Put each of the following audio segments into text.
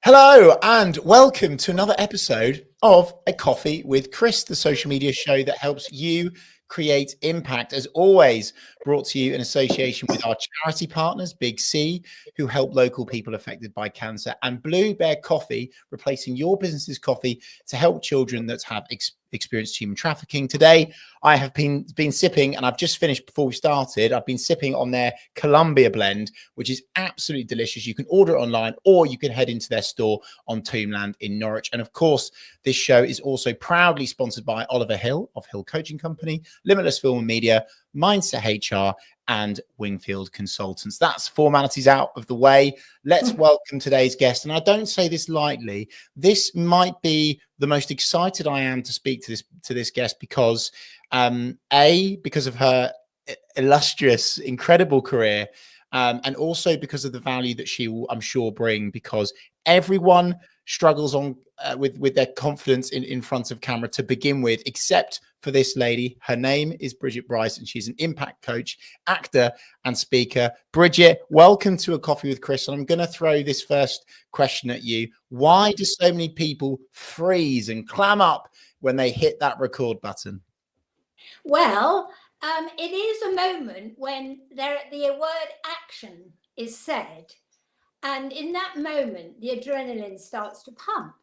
Hello and welcome to another episode of A Coffee with Chris, the social media show that helps you create impact. As always, brought to you in association with our charity partners, Big C, who help local people affected by cancer, and Blue Bear Coffee, replacing your business's coffee to help children that have experienced human trafficking. Today, I have been sipping, and I've just finished before we started, I've been sipping on their Columbia blend, which is absolutely delicious. You can order it online or you can head into their store on Tombland in Norwich. And of course, this show is also proudly sponsored by Oliver Hill of Hill Coaching Company, Limitless Film and Media, Mindset HR, and Wingfield Consultants. That's formalities out of the way. Let's welcome today's guest. And I don't say this lightly. This might be the most excited I am to speak to this guest because because of her illustrious, incredible career, and also because of the value that she will, I'm sure, bring, because everyone struggles on with their confidence in front of camera to begin with, except for this lady. Her name is Bridget Brice, and she's an impact coach, actor, and speaker. Bridget, welcome to A Coffee with Chris. And I'm going to throw this first question at you. Why do so many people freeze and clam up when they hit that record button? Well, it is a moment when the word action is said. And in that moment, the adrenaline starts to pump.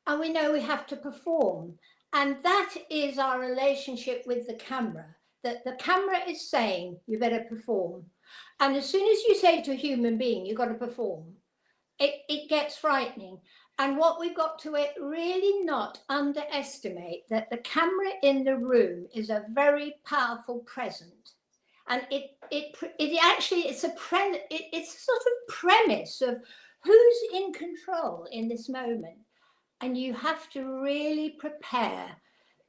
And we know we have to perform. And that is our relationship with the camera, that the camera is saying, you better perform. And as soon as you say to a human being, you've got to perform, it gets frightening. And what we've got to really not underestimate, that the camera in the room is a very powerful present. And it's a sort of premise of who's in control in this moment. And you have to really prepare,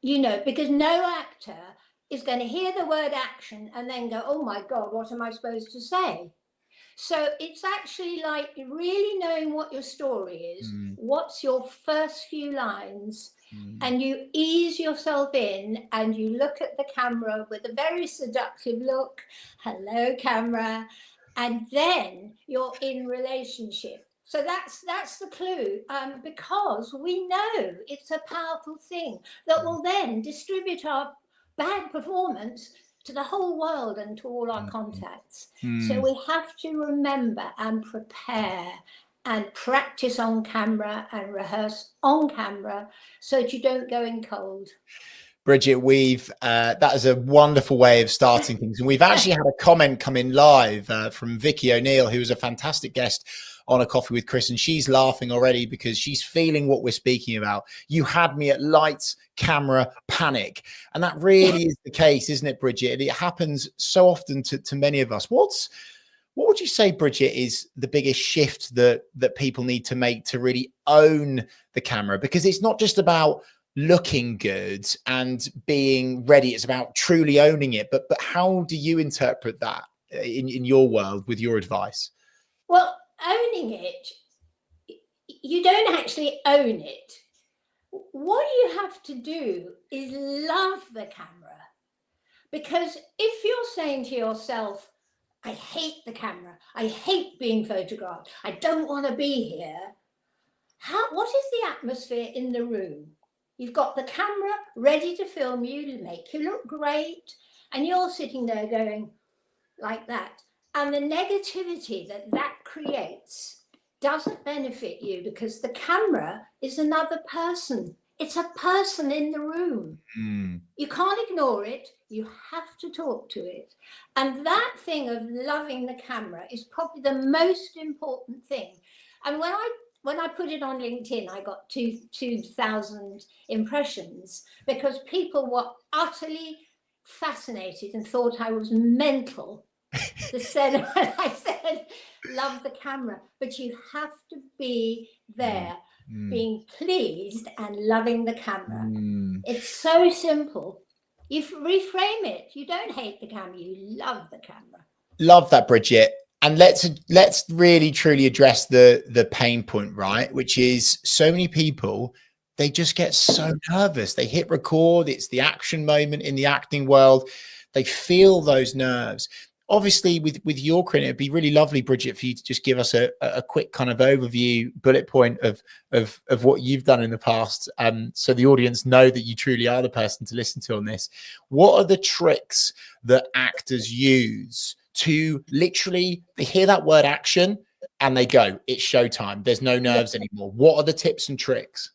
because no actor is going to hear the word action and then go, oh my God, what am I supposed to say? So it's actually like really knowing what your story is, what's your first few lines, and you ease yourself in and you look at the camera with a very seductive look, hello camera, and then you're in relationship. So that's the clue, because we know it's a powerful thing that will then distribute our bad performance to the whole world and to all our contacts. So we have to remember and prepare and practice on camera and rehearse on camera so that you don't go in cold. Bridget, that is a wonderful way of starting things. And we've actually had a comment come in live from Vicky O'Neill, who was a fantastic guest on A Coffee with Chris, and she's laughing already because she's feeling what we're speaking about. You had me at lights, camera, panic. And that really is the case, isn't it, Bridget? It happens so often to many of us. What would you say, Bridget, is the biggest shift that people need to make to really own the camera? Because it's not just about looking good and being ready. It's about truly owning it. But how do you interpret that in your world with your advice? Well, owning it, you don't actually own it. What you have to do is love the camera. Because if you're saying to yourself, I hate the camera, I hate being photographed, I don't want to be here, what is the atmosphere in the room? You've got the camera ready to film you, to make you look great, and you're sitting there going like that. And the negativity that creates doesn't benefit you, because the camera is another person. It's a person in the room. You can't ignore it. You have to talk to it. And that thing of loving the camera is probably the most important thing. And when I put it on LinkedIn, I got 2,000 impressions because people were utterly fascinated and thought I was mental. I said, love the camera, but you have to be there, being pleased and loving the camera. It's so simple. You reframe it. You don't hate the camera, you love the camera. Love that, Bridget. And let's really truly address the pain point, right? Which is so many people, they just get so nervous. They hit record. It's the action moment in the acting world. They feel those nerves. obviously with your career, it'd be really lovely, Bridget, for you to just give us a quick kind of overview bullet point of what you've done in the past, so the audience know that you truly are the person to listen to on this. What are the tricks that actors use to literally, they hear that word action and they go, it's showtime, there's no nerves anymore? What are the tips and tricks?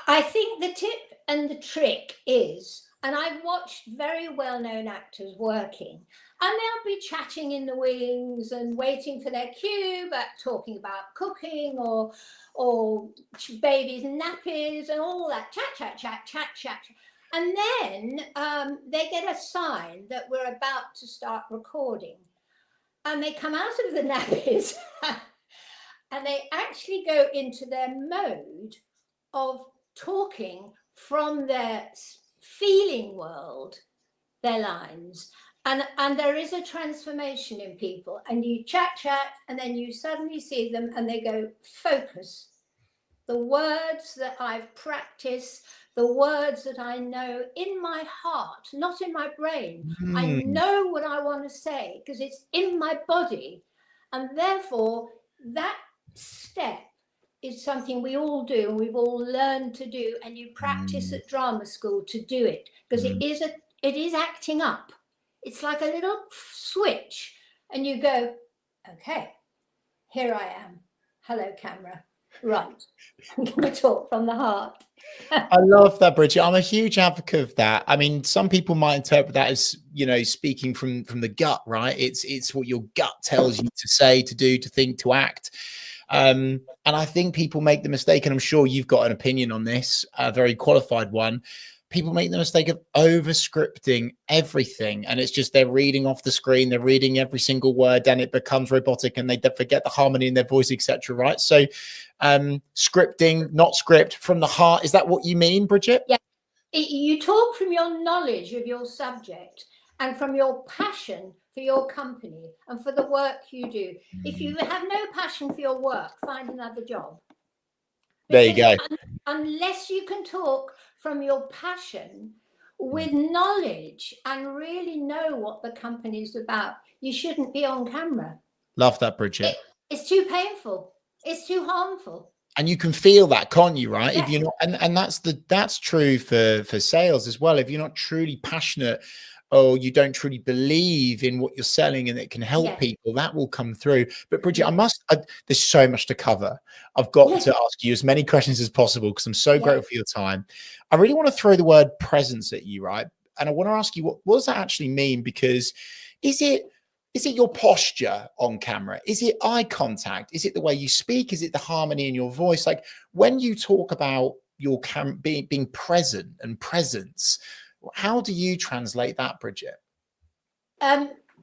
I think the tip and the trick is, and I've watched very well-known actors working, and they'll be chatting in the wings and waiting for their cue, but talking about cooking or babies' nappies and all that, chat. And then they get a sign that we're about to start recording. And they come out of the nappies and they actually go into their mode of talking from their feeling world, their lines. And there is a transformation in people, and you chat, and then you suddenly see them and they go, focus. The words that I've practiced, the words that I know in my heart, not in my brain. I know what I want to say because it's in my body. And therefore, that step is something we all do and we've all learned to do. And you practice at drama school to do it because it is acting up. It's like a little switch, and you go, okay, here I am. Hello, camera. Right. I'm going to talk from the heart. I love that, Bridget. I'm a huge advocate of that. I mean, some people might interpret that as, you know, speaking from the gut, right? It's what your gut tells you to say, to do, to think, to act. And I think people make the mistake, and I'm sure you've got an opinion on this, a very qualified one. People make the mistake of over scripting everything, and it's just they're reading off the screen, they're reading every single word, and it becomes robotic, and they forget the harmony in their voice, etc. Right? So, scripting, not script, from the heart. Is that what you mean, Bridget? Yeah, you talk from your knowledge of your subject and from your passion for your company and for the work you do. If you have no passion for your work, find another job. There you go. Unless you can talk from your passion with knowledge and really know what the company is about, you shouldn't be on camera. Love that, Bridget. It's too painful. It's too harmful. And you can feel that, can't you? Right? Yeah. If you're not, and that's true for sales as well. If you're not truly passionate, or you don't truly believe in what you're selling and it can help people, that will come through. But Bridget, there's so much to cover. I've got to ask you as many questions as possible because I'm so grateful for your time. I really want to throw the word presence at you, right? And I want to ask you, what does that actually mean? Because is it your posture on camera? Is it eye contact? Is it the way you speak? Is it the harmony in your voice? Like when you talk about your being present and presence, how do you translate that, Bridget?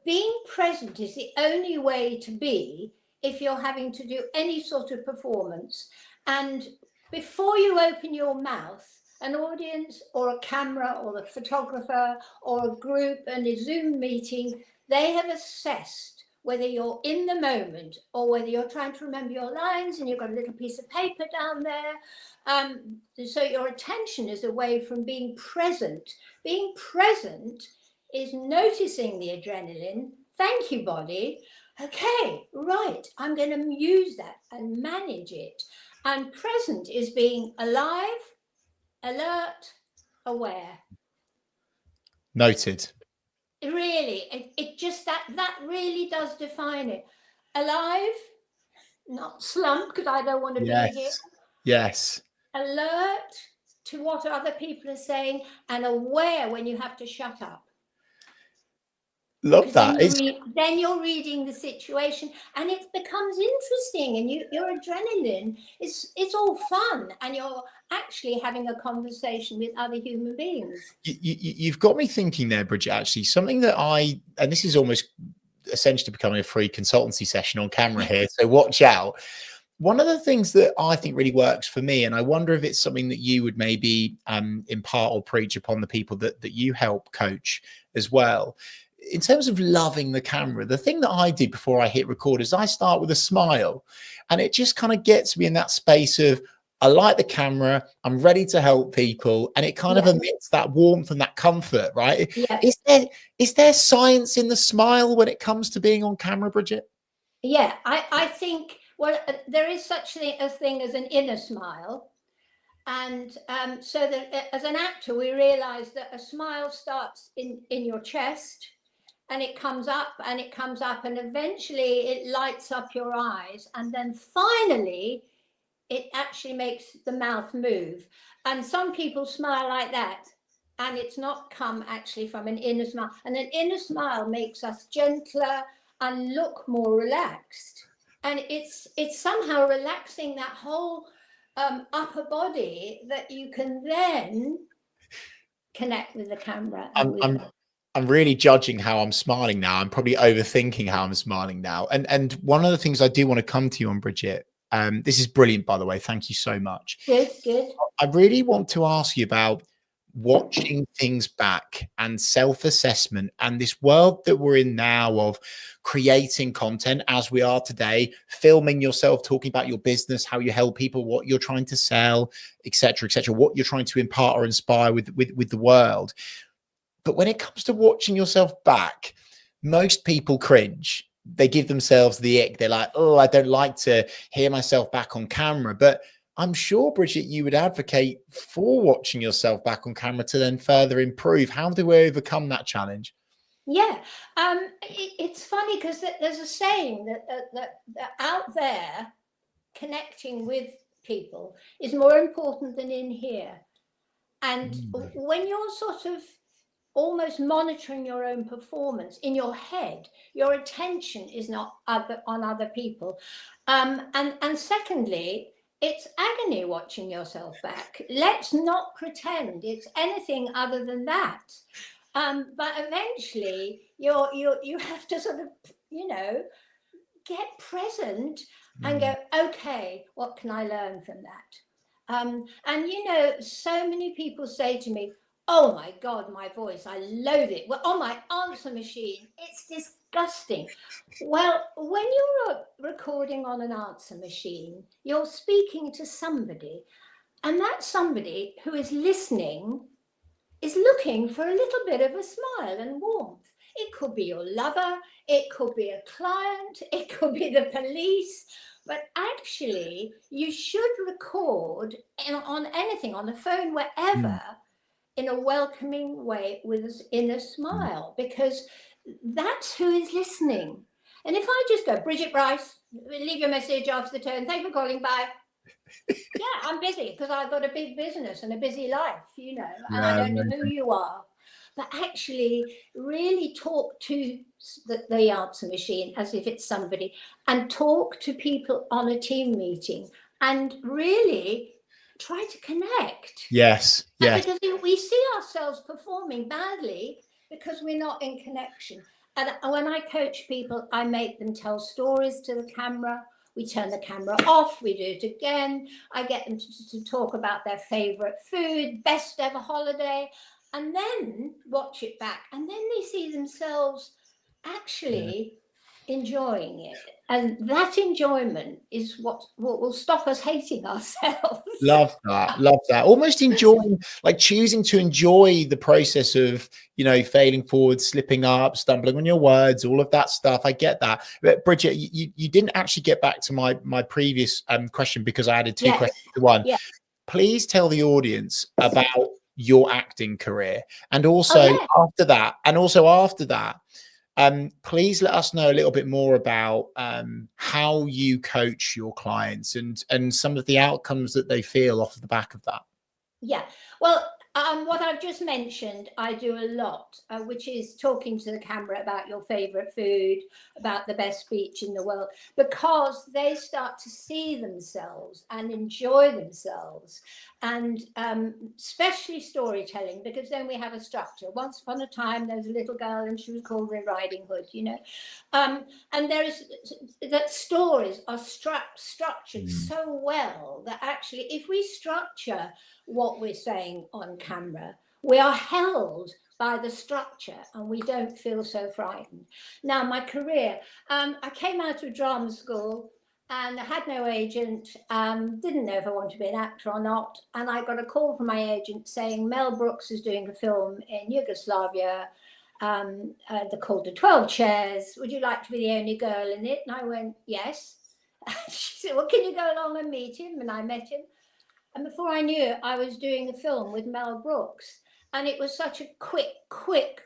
Being present is the only way to be if you're having to do any sort of performance. And before you open your mouth, an audience or a camera or the photographer or a group and a Zoom meeting, they have assessed whether you're in the moment or whether you're trying to remember your lines and you've got a little piece of paper down there. So your attention is away from being present. Being present is noticing the adrenaline. Thank you, body. Okay, right. I'm going to use that and manage it. And present is being alive, alert, aware. Noted. Really, it just that really does define it. Alive, not slumped because I don't want to be here. Yes. Alert to what other people are saying and aware when you have to shut up. Love that. Then you're reading the situation and it becomes interesting, and your adrenaline it's all fun, and you're actually having a conversation with other human beings. You've got me thinking there, Bridget, actually, something that and this is almost essentially becoming a free consultancy session on camera here, so watch out. One of the things that I think really works for me, and I wonder if it's something that you would maybe impart or preach upon the people that you help coach as well, in terms of loving the camera, the thing that I did before I hit record is I start with a smile, and it just kind of gets me in that space of, I like the camera, I'm ready to help people, and it kind of emits that warmth and that comfort, right? Yeah. Is there science in the smile when it comes to being on camera, Bridget? Yeah, I think, well, there is such a thing as an inner smile. And so that as an actor, we realize that a smile starts in your chest, and it comes up and it comes up, and eventually it lights up your eyes, and then finally it actually makes the mouth move. And some people smile like that, and it's not come actually from an inner smile. And an inner smile makes us gentler and look more relaxed. And it's somehow relaxing that whole upper body, that you can then connect with the camera. I'm really judging how I'm smiling now. I'm probably overthinking how I'm smiling now. And one of the things I do want to come to you on, Bridget, this is brilliant, by the way. Thank you so much. Good, good. I really want to ask you about watching things back and self-assessment, and this world that we're in now of creating content as we are today, filming yourself, talking about your business, how you help people, what you're trying to sell, etc., what you're trying to impart or inspire with the world. But when it comes to watching yourself back, most people cringe. They give themselves the ick. They're like, oh, I don't like to hear myself back on camera. But I'm sure, Bridget, you would advocate for watching yourself back on camera to then further improve. How do we overcome that challenge? Yeah, it's funny because there's a saying that out there, connecting with people is more important than in here. And when you're sort of almost monitoring your own performance in your head, your attention is not on other people. And secondly, it's agony watching yourself back. Let's not pretend it's anything other than that. But eventually you have to sort of, get present and go, okay, what can I learn from that? And so many people say to me, oh my God, my voice, I loathe it. Well, on my answer machine, it's disgusting. Well, when you're recording on an answer machine, you're speaking to somebody, and that somebody who is listening is looking for a little bit of a smile and warmth. It could be your lover, it could be a client, it could be the police, but actually you should record on anything, on the phone, wherever, in a welcoming way with an inner smile, because that's who is listening. And if I just go, Bridget Brice, leave your message after the tone, thank you for calling, bye. Yeah, I'm busy because I've got a big business and a busy life, and I don't know who you are. But actually really talk to the answer machine as if it's somebody, and talk to people on a team meeting, and really try to connect. Yes. Because we see ourselves performing badly because we're not in connection. And when I coach people, I make them tell stories to the camera. We turn the camera off, we do it again. I get them to talk about their favorite food, best ever holiday, and then watch it back. And then they see themselves actually enjoying it. And that enjoyment is what will stop us hating ourselves. Love that. Almost enjoying, like choosing to enjoy the process of, failing forward, slipping up, stumbling on your words, all of that stuff. I get that. But Bridget, you didn't actually get back to my previous question, because I added two questions to one. Yeah. Please tell the audience about your acting career. And also after that, please let us know a little bit more about how you coach your clients and some of the outcomes that they feel off the back of that. Yeah, well, what I've just mentioned, I do a lot, which is talking to the camera about your favorite food, about the best beach in the world, because they start to see themselves and enjoy themselves, and especially storytelling, because then we have a structure. Once upon a time, there was a little girl and she was called Red Riding Hood, and there is that stories are structured so well that actually, if we structure what we're saying on camera, we are held by the structure and we don't feel so frightened. Now, my career, I came out of drama school, and I had no agent, didn't know if I wanted to be an actor or not. And I got a call from my agent saying Mel Brooks is doing a film in Yugoslavia. They're called The 12 Chairs. Would you like to be the only girl in it? And I went, yes. She said, well, can you go along and meet him? And I met him. And before I knew it, I was doing a film with Mel Brooks. And it was such a quick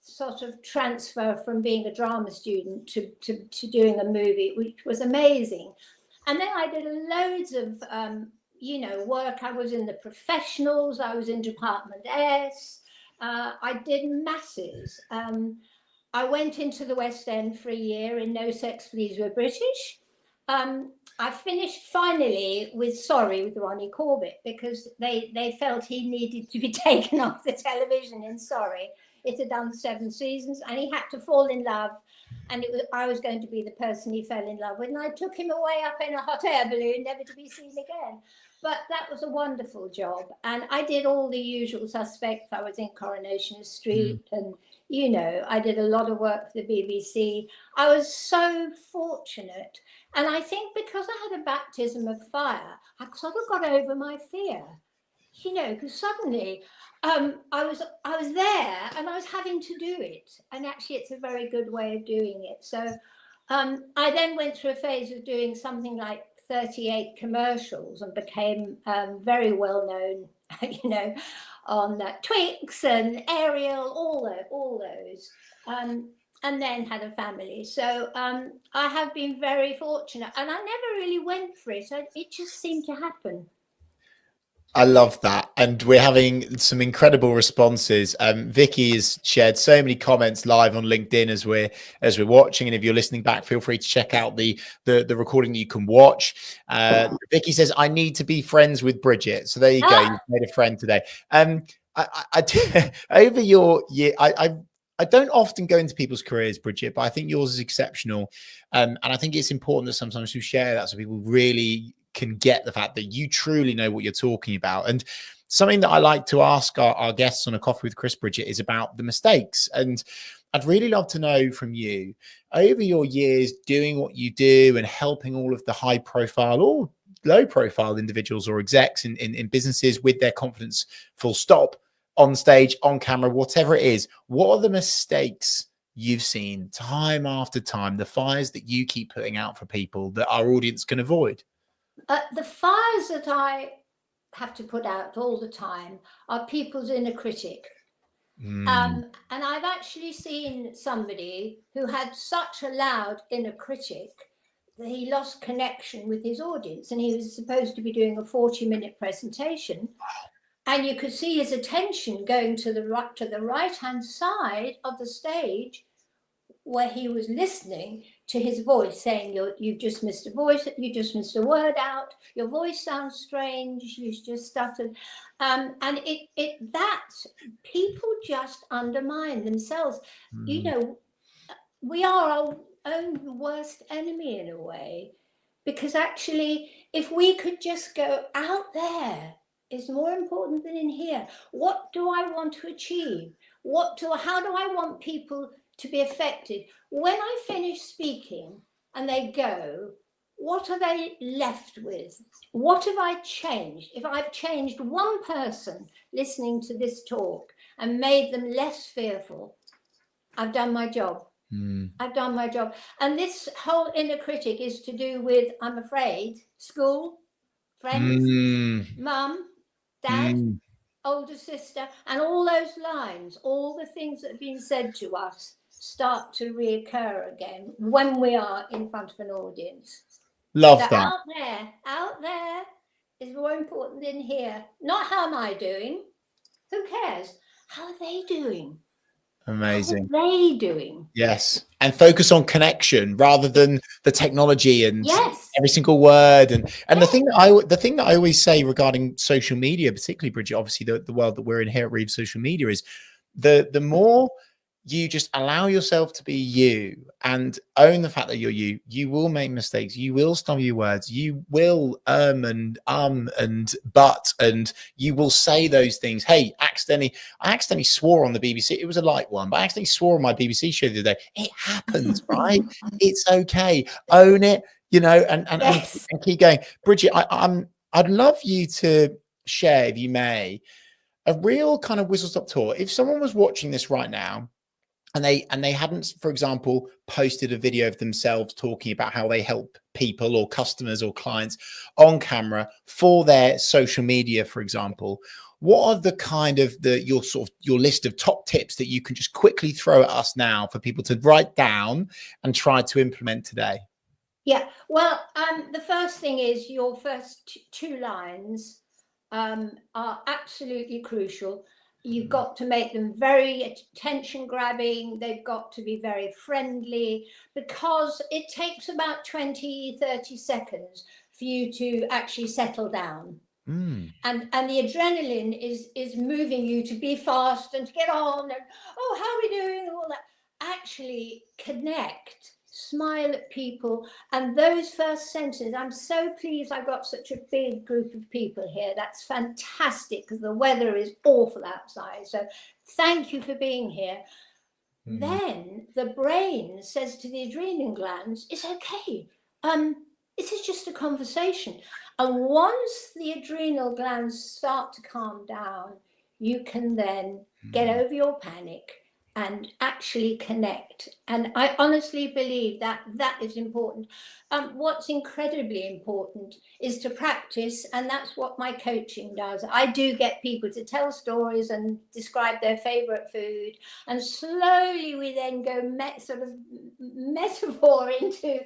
sort of transfer from being a drama student to doing a movie, which was amazing. And then I did loads of, work. I was in the professionals. I was in Department S. I did masses. I went into the West End for a year in No Sex, Please We're British. I finished finally with Sorry with 𝗖𝗵𝗿𝗶𝘀 because they felt he needed to be taken off the television in Sorry. It had done 7 seasons and he had to fall in love. And I was going to be the person he fell in love with. And I took him away up in a hot air balloon, never to be seen again. But that was a wonderful job. And I did all the usual suspects. I was in Coronation Street and, I did a lot of work for the BBC. I was so fortunate. And I think because I had a baptism of fire, I sort of got over my fear, because suddenly I was there and I was having to do it. And actually, it's a very good way of doing it. So I then went through a phase of doing something like 38 commercials and became very well known, on Twix and Ariel, all those. And then had a family. So I have been very fortunate and I never really went for it. It just seemed to happen. I love that. And we're having some incredible responses. Vicky has shared so many comments live on LinkedIn as we're watching. And if you're listening back, feel free to check out the recording that you can watch. Vicky says, I need to be friends with Bridget. So there you go. You've made a friend today. Over your year, I don't often go into people's careers, Bridget, but I think yours is exceptional. And I think it's important that sometimes we share that so people really can get the fact that you truly know what you're talking about. And something that I like to ask our guests on A Coffee with Chris, Bridget, is about the mistakes. And I'd really love to know from you, over your years doing what you do and helping all of the high profile or low profile individuals or execs in businesses with their confidence full stop, on stage, on camera, whatever it is, what are the mistakes you've seen time after time, the fires that you keep putting out for people that our audience can avoid? The fires that I have to put out all the time are people's inner critic. And I've actually seen somebody who had such a loud inner critic that he lost connection with his audience, and he was supposed to be doing a 40-minute presentation. And you could see his attention going to the right-hand side of the stage where he was listening to his voice saying, you've just missed a voice, you just missed a word out, your voice sounds strange, you've just stuttered. And that people just undermine themselves. We are our own worst enemy in a way, because actually, if we could just go out there, is more important than in here. What do I want to achieve? How do I want people to be affected? When I finish speaking and they go, what are they left with? What have I changed? If I've changed one person listening to this talk and made them less fearful, I've done my job. I've done my job. And this whole inner critic is to do with, I'm afraid, school, friends, mum, dad, older sister, and all those lines, all the things that have been said to us start to reoccur again when we are in front of an audience. Love that. Out there is more important than here. Not how am I doing? Who cares? How are they doing? Amazing. How are they doing? Yes. And focus on connection rather than the technology and every single word. And the thing that I always say regarding social media, particularly, Bridget, obviously the world that we're in here at Reeve Social Media, is the more you just allow yourself to be you and own the fact that you're you will make mistakes, you will stumble your words, you will and but, and you will say those things. Hey, I accidentally swore on the BBC. It was a light one, but I accidentally swore on my BBC show the other day. It happens, right? It's okay. Own it. you know, and Yes. and keep going. Bridget, I'd love you to share, if you may, a real kind of whistle stop tour. If someone was watching this right now and they hadn't, for example, posted a video of themselves talking about how they help people or customers or clients on camera for their social media, for example, what are the kind of your list of top tips that you can just quickly throw at us now for people to write down and try to implement today? Yeah, well, the first thing is your first two lines are absolutely crucial. You've got to make them very attention grabbing. They've got to be very friendly, because it takes about 20-30 seconds for you to actually settle down. And the adrenaline is moving you to be fast and to get on and, oh, how are we doing, and all that. Actually connect, smile at people, and those first sentences. I'm so pleased I've got such a big group of people here. That's fantastic, because the weather is awful outside. So thank you for being here. Then the brain says to the adrenal glands, it's okay. This is just a conversation. And once the adrenal glands start to calm down, you can then get over your panic and actually connect. And I honestly believe that that is important. What's incredibly important is to practice, and that's what my coaching does. I do get people to tell stories and describe their favorite food, and slowly we then go sort of metaphor into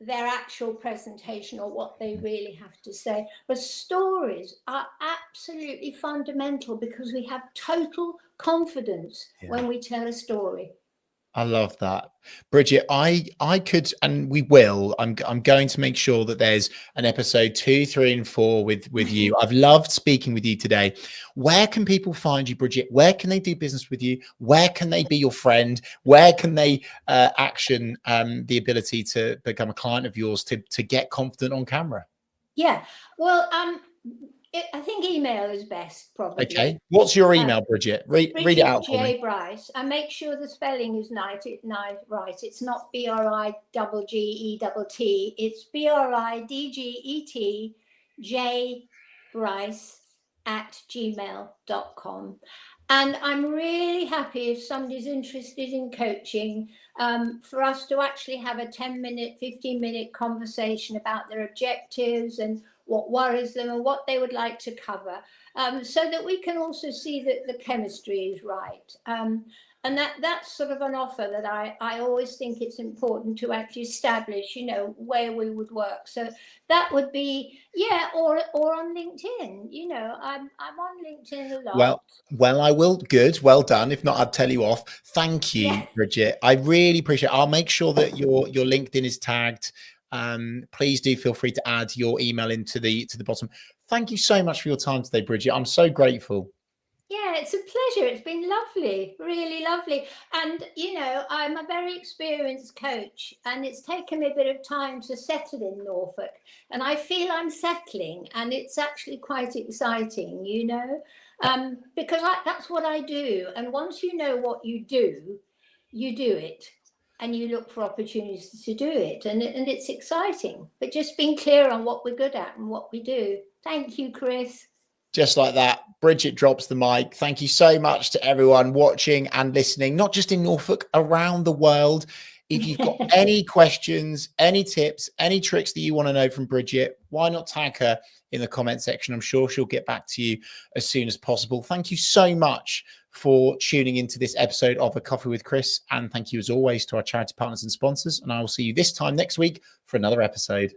their actual presentation or what they really have to say. But stories are absolutely fundamental, because we have total confidence when we tell a story. I love that. Bridget, I could, and we will, I'm going to make sure that there's an episode 2, 3, and 4 with you. I've loved speaking with you today. Where can people find you, Bridget? Where can they do business with you? Where can they be your friend? Where can they action the ability to become a client of yours to get confident on camera? Yeah, well, I think email is best, probably. Okay. What's your email, Bridget? Read it out for me. Bridget Brice, and make sure the spelling is right. It's not BRIGGETT. It's BRIDGETJ@gmail.com. And I'm really happy if somebody's interested in coaching, for us to actually have a 10-minute, 15-minute conversation about their objectives and what worries them and what they would like to cover, so that we can also see that the chemistry is right. And that's sort of an offer that I always think it's important to actually establish, you know, where we would work. So that would be, yeah, or on LinkedIn. You know, I'm on LinkedIn a lot. Well, I will. Good. Well done. If not, I'd tell you off. Thank you, Bridget. I really appreciate it. I'll make sure that your LinkedIn is tagged. Please do feel free to add your email into the bottom. Thank you so much for your time today, Bridget. I'm so grateful. Yeah, it's a pleasure. It's been lovely, really lovely. And, you know, I'm a very experienced coach, and it's taken me a bit of time to settle in Norfolk. And I feel I'm settling, and it's actually quite exciting, you know, because that's what I do. And once you know what you do it, and you look for opportunities to do it. And it's exciting. But just being clear on what we're good at and what we do. Thank you, Chris. Just like that, Bridget drops the mic. Thank you so much to everyone watching and listening, not just in Norfolk, around the world. If you've got any questions, any tips, any tricks that you want to know from Bridget, why not tag her in the comment section? I'm sure she'll get back to you as soon as possible. Thank you so much for tuning into this episode of A Coffee with Chris. And thank you, as always, to our charity partners and sponsors. And I will see you this time next week for another episode.